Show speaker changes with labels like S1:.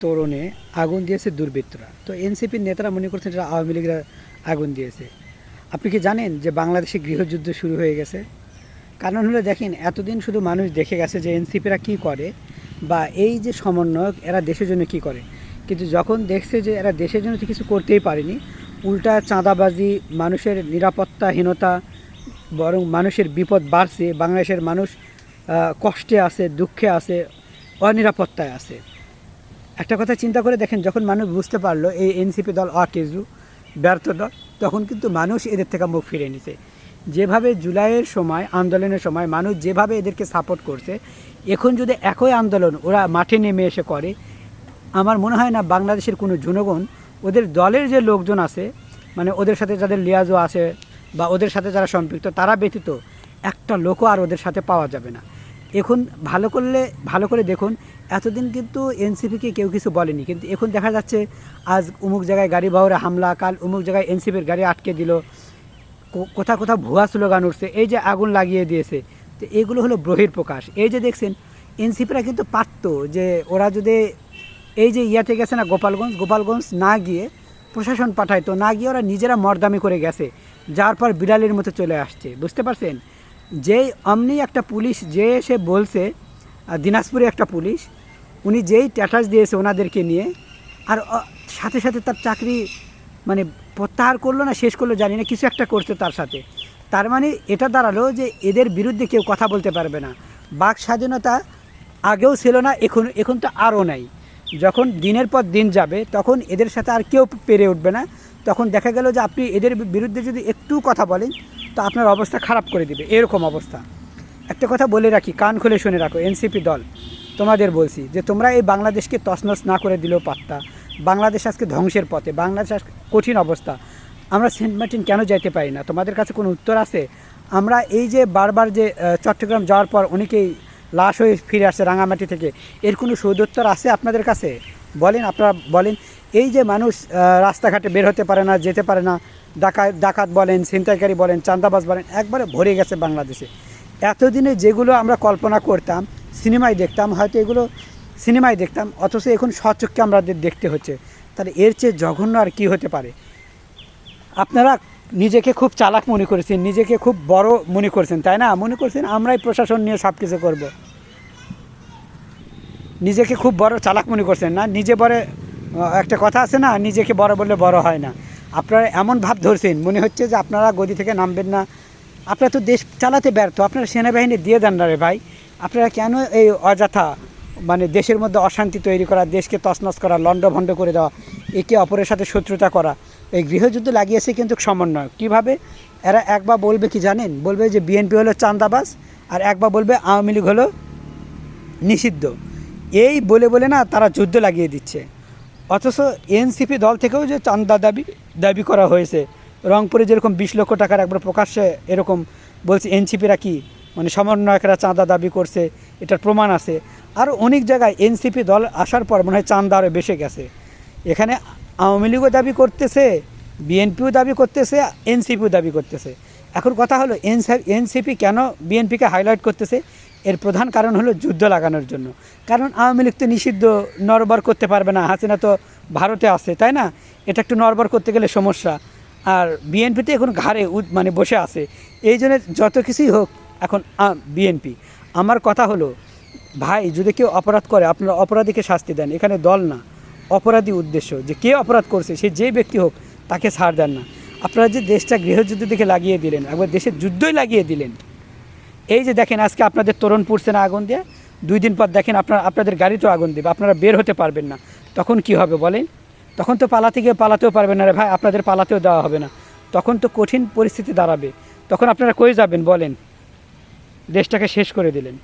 S1: তোরণে আগুন দিয়েছে দুর্বৃত্তরা। তো এনসিপির নেতারা মনে করছেন এটা আওয়ামী লীগরা আগুন দিয়েছে। আপনি কি জানেন যে বাংলাদেশে গৃহযুদ্ধ শুরু হয়ে গেছে? কারণ হলো দেখেন, এতদিন শুধু মানুষ দেখে গেছে যে এনসিপিরা কী করে বা এই যে সমন্বয়ক এরা দেশের জন্য কি করে, কিন্তু যখন দেখছে যে এরা দেশের জন্য তো কিছু করতেই পারেনি, উল্টা চাঁদাবাজি, মানুষের নিরাপত্তাহীনতা, বরং মানুষের বিপদ বাড়ছে, বাংলাদেশের মানুষ কষ্টে আছে, দুঃখে আছে, অনিরাপত্তায় আছে। একটা কথা চিন্তা করে দেখেন, যখন মানুষ বুঝতে পারলো এই এনসিপি দল অকেজু, ব্যর্থ দল, তখন কিন্তু মানুষ এদের থেকে মুখ ফিরে নিছে। যেভাবে জুলাইয়ের সময়, আন্দোলনের সময় মানুষ যেভাবে এদেরকে সাপোর্ট করছে, এখন যদি একই আন্দোলন ওরা মাঠে নেমে এসে করে, আমার মনে হয় না বাংলাদেশের কোনো জনগণ, ওদের দলের যে লোকজন আছে, মানে ওদের সাথে যাদের লিয়াজও আছে বা ওদের সাথে যারা সম্পৃক্ত, তারা ব্যতীত একটা লোকও আর ওদের সাথে পাওয়া যাবে না। এখন ভালো করে দেখুন, এতদিন কিন্তু এনসিপিকে কেউ কিছু বলেনি, কিন্তু এখন দেখা যাচ্ছে আজ অমুক জায়গায় গাড়ি বহরে হামলা, কাল অমুক জায়গায় এনসিপির গাড়ি আটকে দিল, কোথাও ভুয়া স্লোগান উঠছে, এই যে আগুন লাগিয়ে দিয়েছে। তো এগুলো হলো বহিঃপ্রকাশ। এই যে দেখছেন, এনসিপিরা কিন্তু পারত যে ওরা যদি এই যে ইয়াতে গেছে না গোপালগঞ্জ না গিয়ে প্রশাসন পাঠাইতো, না গিয়ে ওরা নিজেরা মর্দামি করে গেছে, যার পর বিড়ালের মতো চলে আসছে। বুঝতে পারছেন? যেই অমনি একটা পুলিশ যে এসে বলছে, দিনাজপুরে একটা পুলিশ, উনি যেই স্ট্যাটাস দিয়েছে ওনাদেরকে নিয়ে, আর সাথে সাথে তার চাকরি মানে প্রত্যাহার করলো না শেষ করলো জানি না, কিছু একটা করছে তার সাথে। তার মানে এটা দাঁড়ালো যে এদের বিরুদ্ধে কেউ কথা বলতে পারবে না। বাক স্বাধীনতা আগেও ছিল না, এখন তো আরও নাই। যখন দিনের পর দিন যাবে, তখন এদের সাথে আর কেউ পেরে উঠবে না। তখন দেখা গেল যে আপনি এদের বিরুদ্ধে যদি একটু কথা বলেন, তো আপনার অবস্থা খারাপ করে দিবে, এরকম অবস্থা। একটা কথা বলে রাখি, কান খুলে শুনে রাখো, এনসিপি দল, তোমাদের বলছি যে তোমরা এই বাংলাদেশকে তছনছ না করে দিলেও পারতা। বাংলাদেশ আজকে ধ্বংসের পথে, বাংলাদেশ আজকে কঠিন অবস্থা। আমরা সেন্ট মার্টিন কেন যাইতে পারি না? তোমাদের কাছে কোনো উত্তর আছে? আমরা এই যে বারবার যে চট্টগ্রাম যাওয়ার পর অনেকেই লাশ হয়ে ফিরে আসছে রাঙামাটি থেকে, এর কোনো সদুত্তর আছে আপনাদের কাছে? বলেন, আপনারা বলেন। এই যে মানুষ রাস্তাঘাটে বের হতে পারে না, যেতে পারে না, ডাকাত বলেন, ছিনতাইকারী বলেন, চাঁদাবাজ বলেন, একবারে ভরে গেছে বাংলাদেশে। এতদিনে যেগুলো আমরা কল্পনা করতাম, সিনেমায় দেখতাম, হয়তো এগুলো সিনেমায় দেখতাম, অথচ এখন স্বচক্ষে আমাদের দেখতে হচ্ছে। তাহলে এর চেয়ে জঘন্য আর কি হতে পারে? আপনারা নিজেকে খুব চালাক মনে করেছেন, নিজেকে খুব বড় মনে করছেন, তাই না? মনে করছেন আমরাই প্রশাসন নিয়ে সব কিছু করবো। নিজেকে খুব বড় চালাক মনে করছেন না? নিজে বড়, একটা কথা আছে না, নিজেকে বড় বললে বড় হয় না। আপনারা এমন ভাব ধরছেন, মনে হচ্ছে যে আপনারা গদি থেকে নামবেন না। আপনারা তো দেশ চালাতে ব্যর্থ, আপনারা সেনাবাহিনী দিয়ে দেন না রে ভাই। আপনারা কেন এই অযথা মানে দেশের মধ্যে অশান্তি তৈরি করা, দেশকে তছনছ করা, লণ্ডভণ্ড করে দেওয়া, একে অপরের সাথে শত্রুতা করা, এই গৃহযুদ্ধ লাগিয়েছে কিন্তু সমন্বয়। কীভাবে? এরা একবার বলবে কি জানেন? বলবে যে বিএনপি হলো চাঁদাবাজ, আর একবার বলবে আওয়ামী লীগ হলো নিষিদ্ধ। এই বলে না তারা যুদ্ধ লাগিয়ে দিচ্ছে। অথচ এনসিপি দল থেকেও যে চাঁদা দাবি করা হয়েছে, রংপুরে যেরকম 20 লক্ষ টাকার একবার প্রকাশ্যে এরকম বলছে এনসিপিরা কি মানে সমন্বয়করা চাঁদা দাবি করছে, এটার প্রমাণ আছে। আরও অনেক জায়গায় এনসিপি দল আসার পর মনে হয় চাঁদা আরও বেশি গেছে। এখানে আওয়ামী লীগও দাবি করতেছে, বিএনপিও দাবি করতেছে, এনসিপিও দাবি করতেছে। এখন কথা হলো এনসিপি কেন বিএনপিকে হাইলাইট করতেছে? এর প্রধান কারণ হলো যুদ্ধ লাগানোর জন্য। কারণ আওয়ামী লীগ তো নিষিদ্ধ, নড়বড় করতে পারবে না, হাসিনা তো ভারতে আছে, তাই না? এটা একটু নড়বড় করতে গেলে সমস্যা। আর বিএনপিতে এখন ঘাড়ে মানে বসে আছে, এই জন্য যত কিছুই হোক এখন বিএনপি। আমার কথা হলো ভাই, যদি কেউ অপরাধ করে আপনারা অপরাধীকে শাস্তি দেন, এখানে দল না, অপরাধী উদ্দেশ্য, যে কে অপরাধ করছে সে যে ব্যক্তি হোক তাকে ছাড় দেন না। আপনারা যে দেশটা গৃহযুদ্ধ দিকে লাগিয়ে দিলেন, একবার দেশের যুদ্ধই লাগিয়ে দিলেন। এই যে দেখেন আজকে আপনাদের তোরণ পুড়ছে না আগুন দিয়ে, 2 দিন পর দেখেন আপনাদের গাড়িতেও আগুন দেবে, আপনারা বের হতে পারবেন না। তখন কি হবে বলেন? তখন তো পালাতেও পারবেন না রে ভাই, আপনাদের পালাতেও দেওয়া হবে না। তখন তো কঠিন পরিস্থিতি দাঁড়াবে। তখন আপনারা কই যাবেন বলেন? দেশটাকে শেষ করে দিলেন।